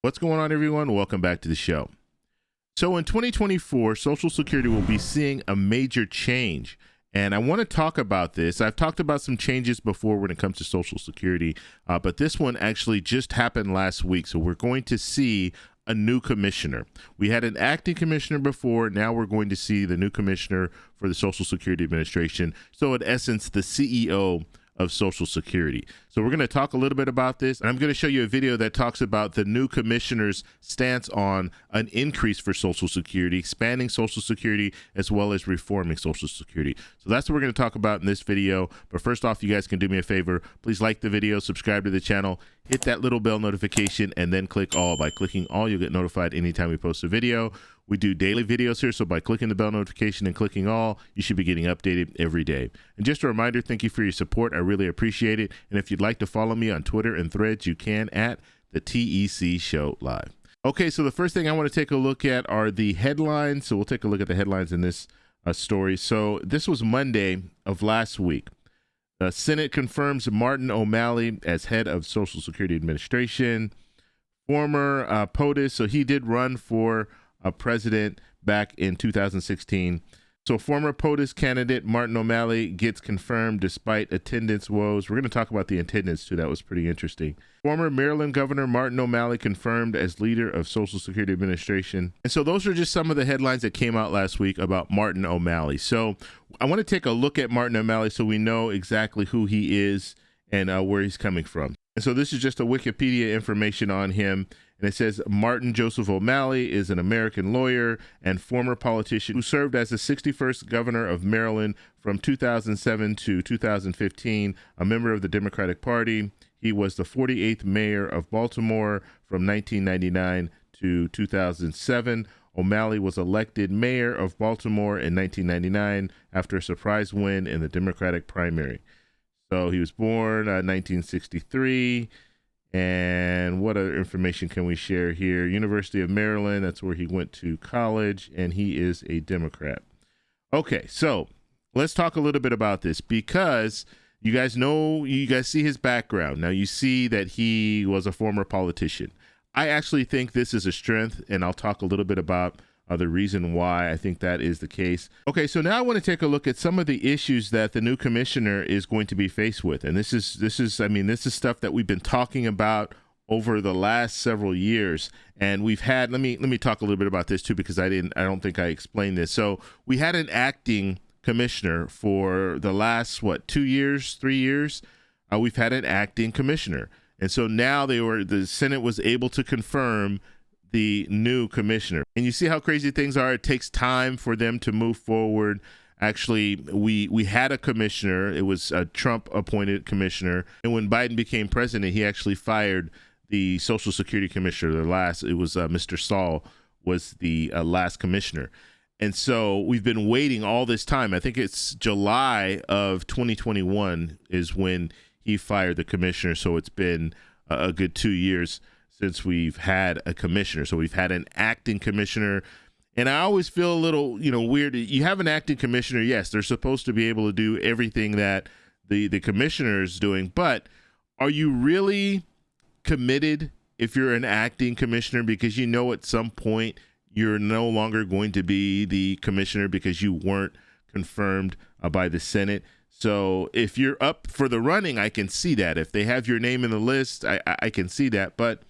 What's going on, everyone? Welcome back to the show. So in 2024, Social Security will be seeing a major change. And I want to talk about this. I've talked about some changes before when it comes to Social Security, but this one actually just happened last week. So we're going to see a new commissioner. We had an acting commissioner before. Now we're going to see the new commissioner for the Social Security Administration. So in essence, the CEO of Social Security. So we're going to talk a little bit about this, and I'm going to show you a video that talks about the new commissioner's stance on an increase for Social Security, expanding Social Security, as well as reforming Social Security. So that's what we're going to talk about in this video. But first off, you guys can do me a favor. Please like the video, subscribe to the channel, hit that little bell notification, and then click all. By clicking all, you'll get notified anytime we post a video. We do daily videos here, so by clicking the bell notification and clicking all, you should be getting updated every day. And just a reminder, thank you for your support. I really appreciate it. And if you'd like to follow me on Twitter and Threads, you can at the TEC Show Live. Okay, so the first thing I want to take a look at are the headlines. So we'll take a look at the headlines in this story. So this was Monday of last week. The Senate confirms Martin O'Malley as head of Social Security Administration. Former POTUS, so he did run for president back in 2016. So former POTUS candidate Martin O'Malley gets confirmed despite attendance woes. We're going to talk about the attendance too. That was pretty interesting. Former Maryland Governor Martin O'Malley confirmed as leader of Social Security Administration. And so those are just some of the headlines that came out last week about Martin O'Malley. So I want to take a look at Martin O'Malley so we know exactly who he is and where he's coming from. And so this is just a Wikipedia information on him. And it says Martin Joseph O'Malley is an American lawyer and former politician who served as the 61st governor of Maryland from 2007 to 2015, a member of the Democratic Party. He was the 48th mayor of Baltimore from 1999 to 2007. O'Malley was elected mayor of Baltimore in 1999 after a surprise win in the Democratic primary. So he was born 1963. And what other information can we share here? University of Maryland, that's where he went to college, and he is a Democrat. Okay, so let's talk a little bit about this because you guys see his background. Now you see that he was a former politician. I actually think this is a strength, and I'll talk a little bit about the reason why I think that is the case. Okay, so now I want to take a look at some of the issues that the new commissioner is going to be faced with. And this is stuff that we've been talking about over the last several years. And we've had, let me talk a little bit about this too, because I don't think I explained this. So we had an acting commissioner for the last, 2 years, 3 years. We've had an acting commissioner. And so now the Senate was able to confirm the new commissioner. And you see how crazy things are. It takes time for them to move forward. Actually, we had a commissioner. It was a Trump appointed commissioner. And when Biden became president, he actually fired the Social Security commissioner. It was Mr. Saul was the last commissioner. And so we've been waiting all this time. I think it's July of 2021 is when he fired the commissioner. So it's been a good 2 years since we've had a commissioner. So we've had an acting commissioner. And I always feel a little, weird. You have an acting commissioner. Yes, they're supposed to be able to do everything that the commissioner is doing. But are you really committed if you're an acting commissioner? Because at some point you're no longer going to be the commissioner because you weren't confirmed by the Senate. So if you're up for the running, I can see that. If they have your name in the list, I can see that. But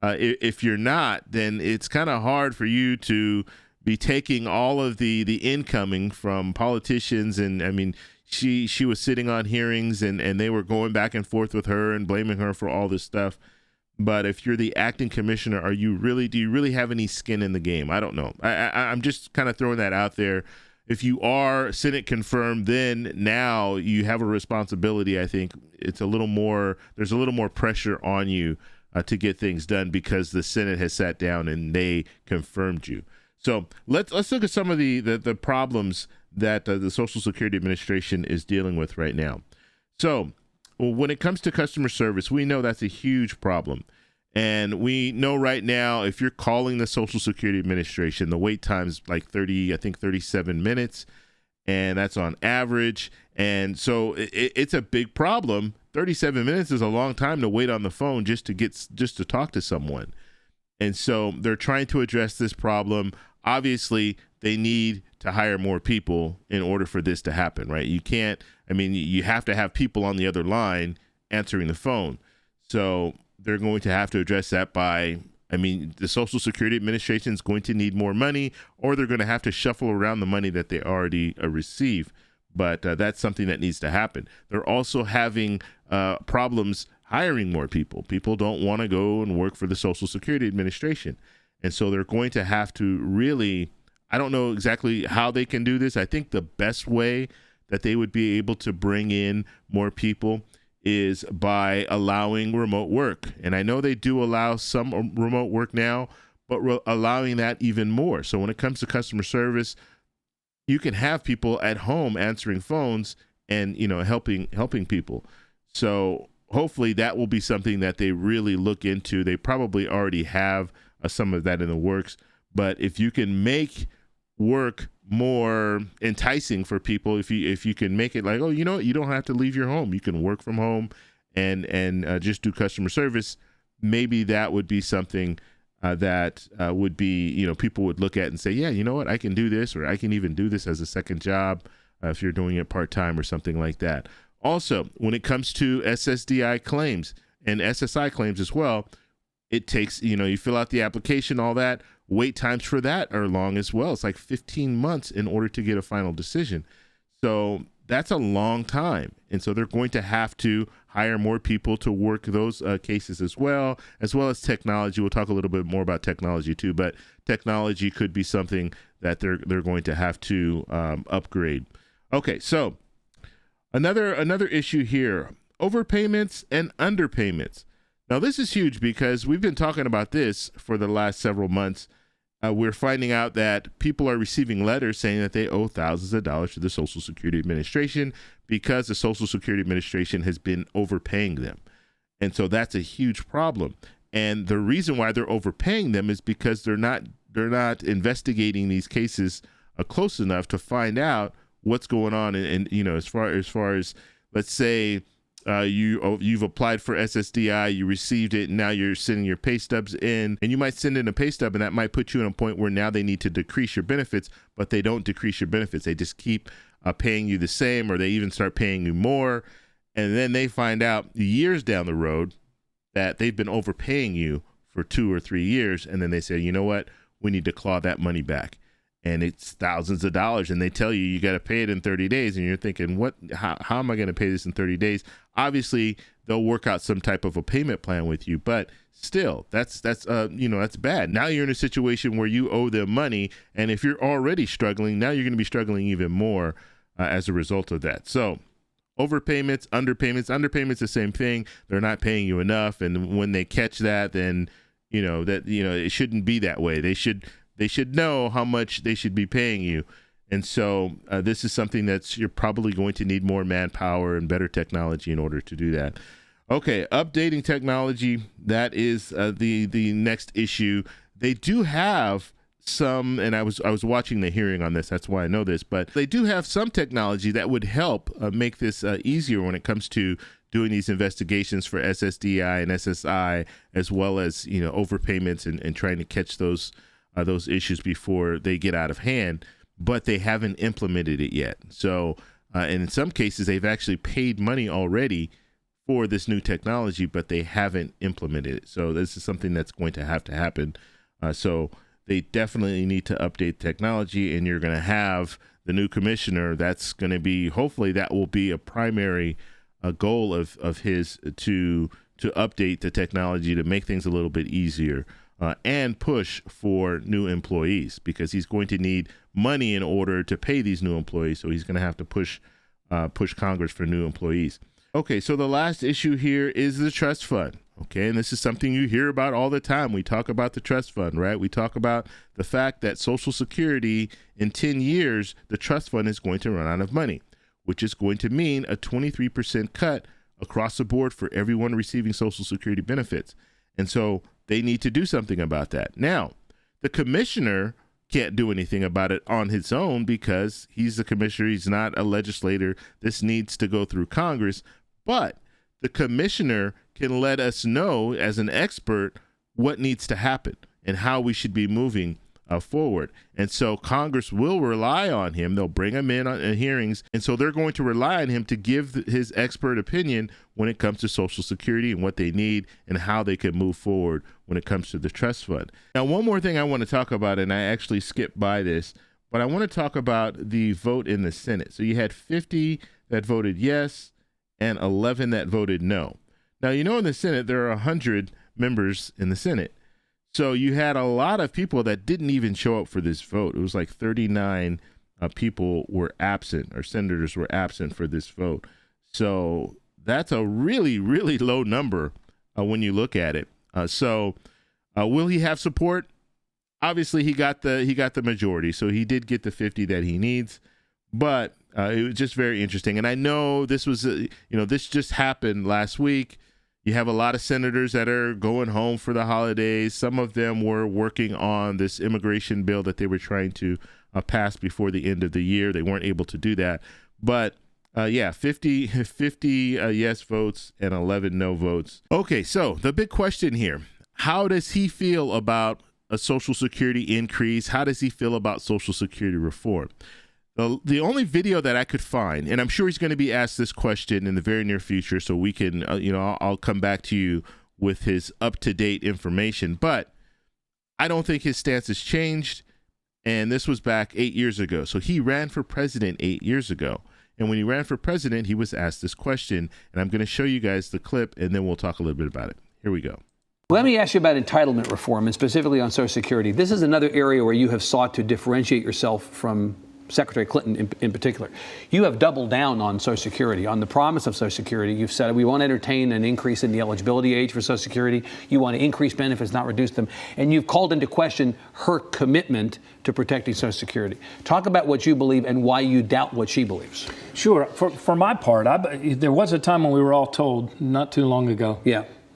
if you're not, then it's kind of hard for you to be taking all of the incoming from politicians. And I mean, she was sitting on hearings and they were going back and forth with her and blaming her for all this stuff. But if you're the acting commissioner, do you really have any skin in the game? I don't know. I'm just kind of throwing that out there. If you are Senate confirmed, then now you have a responsibility. I think there's a little more pressure on you to get things done because the Senate has sat down and they confirmed you. So let's look at some of the problems that the Social Security Administration is dealing with right now. So when it comes to customer service, we know that's a huge problem. And we know right now, if you're calling the Social Security Administration, the wait time's like 37 minutes, and that's on average. And so it's a big problem. 37 minutes is a long time to wait on the phone just to talk to someone. And so they're trying to address this problem. Obviously, they need to hire more people in order for this to happen, right? You can't, you have to have people on the other line answering the phone. So they're going to have to address that by, the Social Security Administration is going to need more money, or they're going to have to shuffle around the money that they already receive. But that's something that needs to happen. They're also having problems hiring more people. People don't want to go and work for the Social Security Administration. And so they're going to have to really, I don't know exactly how they can do this. I think the best way that they would be able to bring in more people is by allowing remote work. And I know they do allow some remote work now, but allowing that even more. So when it comes to customer service, you can have people at home answering phones and, helping people. So hopefully that will be something that they really look into. They probably already have some of that in the works, but if you can make work more enticing for people, if you can make it like, oh, you don't have to leave your home, you can work from home and just do customer service, maybe that would be something that would be, people would look at and say, yeah, you know what, I can do this, or I can even do this as a second job if you're doing it part-time or something like that. Also, when it comes to SSDI claims and SSI claims as well, it takes, you fill out the application, all that. Wait times for that are long as well. It's like 15 months in order to get a final decision. So that's a long time. And so they're going to have to hire more people to work those cases as well as technology. We'll talk a little bit more about technology too, but technology could be something that they're going to have to upgrade. Okay, so another issue here, overpayments and underpayments. Now, this is huge because we've been talking about this for the last several months. We're finding out that people are receiving letters saying that they owe thousands of dollars to the Social Security Administration because the Social Security Administration has been overpaying them. And so that's a huge problem. And the reason why they're overpaying them is because they're not investigating these cases close enough to find out what's going on. And as far as let's say, you've applied for SSDI, you received it, and now you're sending your pay stubs in, and you might send in a pay stub, and that might put you in a point where now they need to decrease your benefits, but they don't decrease your benefits. They just keep paying you the same, or they even start paying you more, and then they find out years down the road that they've been overpaying you for 2 or 3 years, and then they say, you know what, we need to claw that money back. And it's thousands of dollars, and they tell you got to pay it in 30 days, and you're thinking, how am I going to pay this in 30 days? Obviously, they'll work out some type of a payment plan with you, but still, that's bad. Now you're in a situation where you owe them money, and if you're already struggling, now you're going to be struggling even more as a result of that. So, overpayments, underpayments, the same thing. They're not paying you enough, and when they catch that, then it shouldn't be that way. They should know how much they should be paying you. And so this is something you're probably going to need more manpower and better technology in order to do that. Okay, updating technology, that is the next issue. They do have some, and I was watching the hearing on this, that's why I know this, but they do have some technology that would help make this easier when it comes to doing these investigations for SSDI and SSI, as well as overpayments and trying to catch those issues before they get out of hand, but they haven't implemented it yet. So, and in some cases, they've actually paid money already for this new technology, but they haven't implemented it. So this is something that's going to have to happen. So they definitely need to update technology, and you're going to have the new commissioner. That's going to be, hopefully that will be a primary goal of his to update the technology to make things a little bit easier. And push for new employees, because he's going to need money in order to pay these new employees. So he's going to have to push Congress for new employees. Okay, so the last issue here is the trust fund. Okay, and this is something you hear about all the time. We talk about the trust fund, right? We talk about the fact that Social Security, in 10 years, the trust fund is going to run out of money, which is going to mean a 23% cut across the board for everyone receiving Social Security benefits. And so they need to do something about that. Now, the commissioner can't do anything about it on his own because he's the commissioner. He's not a legislator. This needs to go through Congress. But the commissioner can let us know as an expert what needs to happen and how we should be moving forward. And so Congress will rely on him. They'll bring him in on hearings. And so they're going to rely on him to give his expert opinion when it comes to Social Security and what they need and how they can move forward when it comes to the trust fund. Now, one more thing I want to talk about, and I actually skipped by this, but I want to talk about the vote in the Senate. So you had 50 that voted yes and 11 that voted no. Now, in the Senate, there are 100 members in the Senate. So you had a lot of people that didn't even show up for this vote. It was like 39 people were absent, or senators were absent for this vote. So that's a really, really low number when you look at it. So will he have support? Obviously, he got the majority, so he did get the 50 that he needs. But it was just very interesting. And I know this was, this just happened last week. You have a lot of senators that are going home for the holidays. Some of them were working on this immigration bill that they were trying to pass before the end of the year. They weren't able to do that. But 50 yes votes and 11 no votes. Okay, so the big question here, how does he feel about a Social Security increase? How does he feel about Social Security reform? The only video that I could find, and I'm sure he's going to be asked this question in the very near future, so we can, I'll come back to you with his up-to-date information, but I don't think his stance has changed, and this was back 8 years ago. So he ran for president 8 years ago, and when he ran for president, he was asked this question, and I'm going to show you guys the clip, and then we'll talk a little bit about it. Here we go. Let me ask you about entitlement reform, and specifically on Social Security. This is another area where you have sought to differentiate yourself from Secretary Clinton in particular. You have doubled down on Social Security, on the promise of Social Security. You've said we won't entertain an increase in the eligibility age for Social Security. You want to increase benefits, not reduce them. And you've called into question her commitment to protecting Social Security. Talk about what you believe and why you doubt what she believes. Sure. For my part, there was a time when we were all told, not too long ago,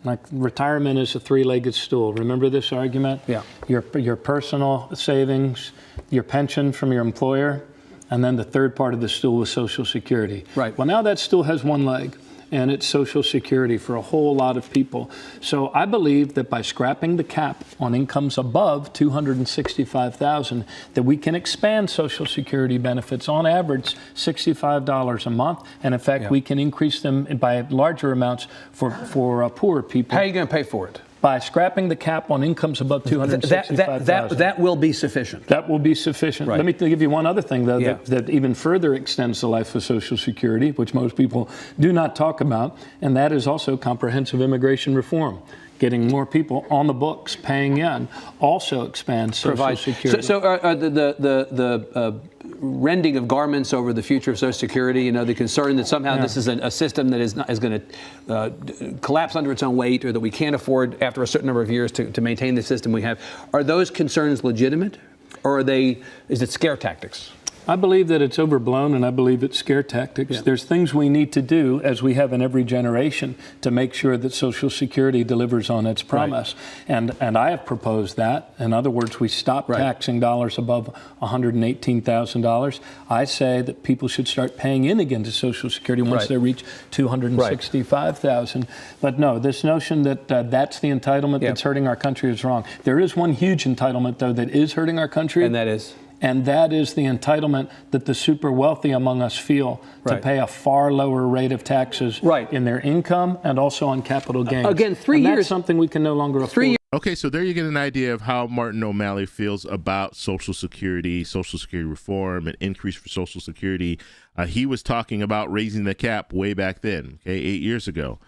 like retirement is a three-legged stool. Remember this argument? Yeah. Your personal savings, your pension from your employer, and then the third part of the stool was Social Security. Right. Well, now that stool has one leg, and it's Social Security for a whole lot of people. So I believe that by scrapping the cap on incomes above $265,000, that we can expand Social Security benefits on average $65 a month, and in fact, we can increase them by larger amounts for poorer people. How are you going to pay for it? By scrapping the cap on incomes above $265,000. That will be sufficient. That will be sufficient. Right. Let me give you one other thing, though, that even further extends the life of Social Security, which most people do not talk about, and that is also comprehensive immigration reform. Getting more people on the books, paying in, also expands Social Security. So the rending of garments over the future of Social Security, the concern that somehow this is a system that is going to collapse under its own weight, or that we can't afford after a certain number of years to maintain the system we have. Are those concerns legitimate, or is it scare tactics? I believe that it's overblown, and I believe it's scare tactics. Yeah. There's things we need to do, as we have in every generation, to make sure that Social Security delivers on its promise. Right. And I have proposed that. In other words, we stop taxing dollars above $118,000. I say that people should start paying in again to Social Security once they reach $265,000. But no, this notion that that's the entitlement that's hurting our country is wrong. There is one huge entitlement, though, that is hurting our country. And that is? And that is the entitlement that the super wealthy among us feel to pay a far lower rate of taxes in their income and also on capital gains. Again, 3 years. That's something we can no longer afford. Okay, so there you get an idea of how Martin O'Malley feels about Social Security reform, and increase for Social Security. He was talking about raising the cap way back then, 8 years ago.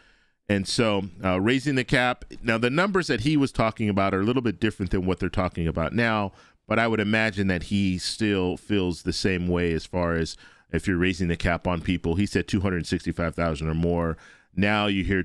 And so raising the cap, now the numbers that he was talking about are a little bit different than what they're talking about now. But I would imagine that he still feels the same way as far as if you're raising the cap on people. He said 265,000 or more. Now you hear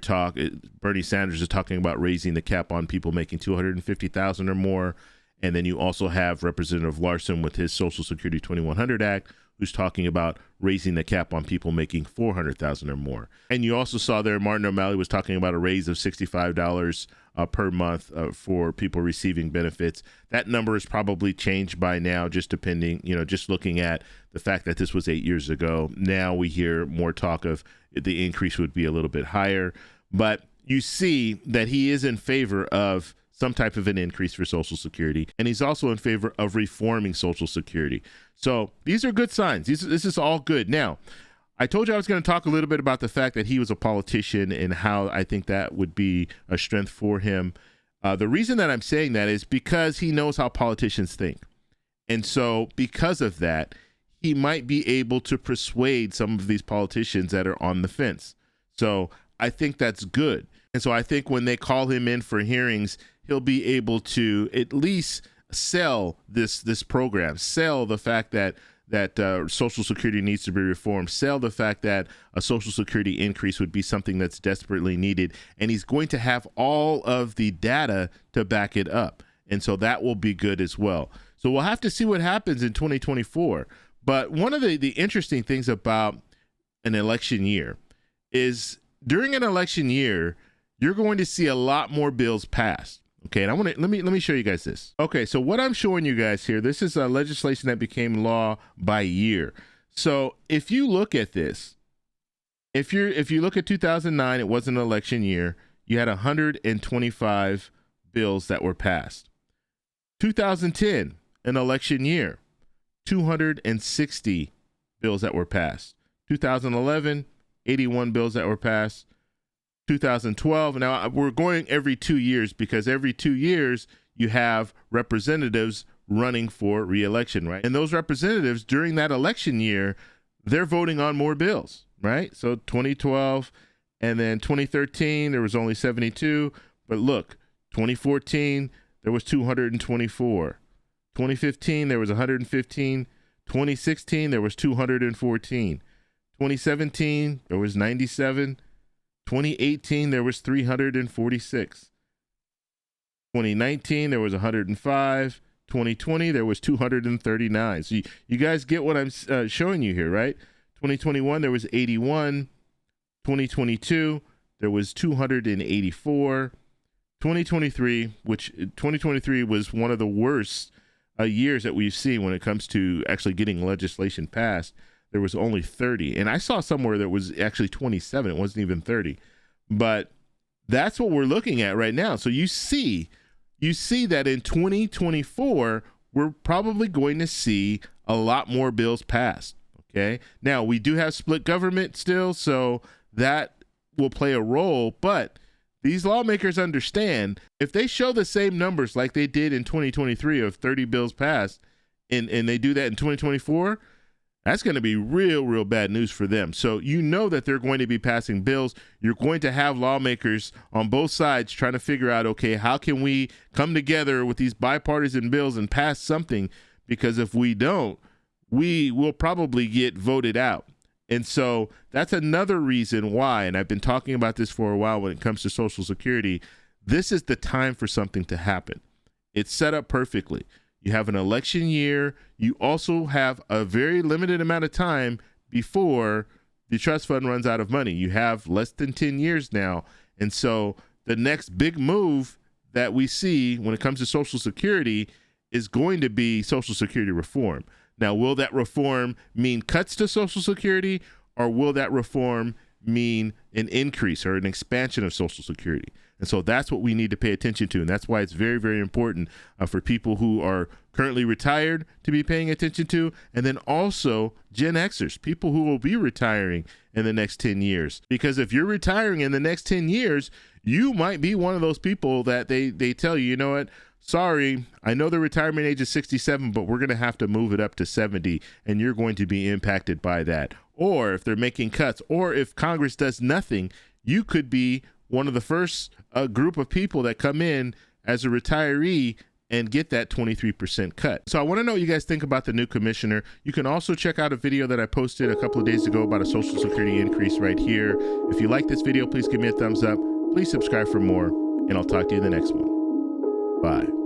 Bernie Sanders is talking about raising the cap on people making 250,000 or more. And then you also have Representative Larson with his Social Security 2100 Act, who's talking about raising the cap on people making 400,000 or more. And you also saw there Martin O'Malley was talking about a raise of $65 per month for people receiving benefits. That number has probably changed by now, just depending, just looking at the fact that this was 8 years ago. Now we hear more talk of the increase would be a little bit higher. But you see that he is in favor of some type of an increase for Social Security. And he's also in favor of reforming Social Security. So these are good signs. This is all good. Now, I told you I was going to talk a little bit about the fact that he was a politician and how I think that would be a strength for him. The reason that I'm saying that is because he knows how politicians think. And so because of that, he might be able to persuade some of these politicians that are on the fence. So I think that's good. And so I think when they call him in for hearings, he'll be able to at least sell this program, sell the fact that Social Security needs to be reformed, sell the fact that a Social Security increase would be something that's desperately needed. And he's going to have all of the data to back it up. And so that will be good as well. So we'll have to see what happens in 2024. But one of the interesting things about an election year is during an election year, you're going to see a lot more bills passed. Okay, and let me show you guys this. Okay, so what I'm showing you guys here, this is legislation that became law by year. So if you look at this, if you look at 2009, it was an election year. You had 125 bills that were passed. 2010, an election year, 260 bills that were passed. 2011, 81 bills that were passed. 2012. Now we're going every 2 years because every 2 years you have representatives running for re-election, right? And those representatives during that election year, they're voting on more bills, right? So 2012 and then 2013, there was only 72. But look, 2014, there was 224. 2015, there was 115. 2016, there was 214. 2017, there was 97. 2018, there was 346. 2019, there was 105. 2020, there was 239. So you guys get what I'm showing you here, right? 2021, there was 81. 2022, there was 284. 2023 was one of the worst years that we've seen when it comes to actually getting legislation passed. There was only 30. And I saw somewhere that was actually 27. It wasn't even 30. But that's what we're looking at right now. So you see that in 2024, we're probably going to see a lot more bills passed. Okay. Now, we do have split government still, so that will play a role. But these lawmakers understand if they show the same numbers like they did in 2023 of 30 bills passed, and they do that in 2024, that's going to be real bad news for them. So you know that they're going to be passing bills. You're going to have lawmakers on both sides trying to figure out, okay, how can we come together with these bipartisan bills and pass something? Because if we don't, we will probably get voted out. And so that's another reason why, and I've been talking about this for a while when it comes to Social Security, this is the time for something to happen. It's set up perfectly. You have an election year. You also have a very limited amount of time before the trust fund runs out of money. You have less than 10 years now. And so the next big move that we see when it comes to Social Security is going to be Social Security reform. Now, will that reform mean cuts to Social Security, or will that reform mean an increase or an expansion of Social Security? And so that's what we need to pay attention to. And that's why it's very important for people who are currently retired to be paying attention to. And then also Gen Xers, people who will be retiring in the next 10 years. Because if you're retiring in the next 10 years, you might be one of those people that they tell you, you know what? Sorry, I know the retirement age is 67, but we're going to have to move it up to 70, and you're going to be impacted by that. Or if they're making cuts, or if Congress does nothing, you could be one of the first group of people that come in as a retiree and get that 23% cut. So I want to know what you guys think about the new commissioner. You can also check out a video that I posted a couple of days ago about a Social Security increase right here. If you like this video, please give me a thumbs up. Please subscribe for more, and I'll talk to you in the next one. Bye.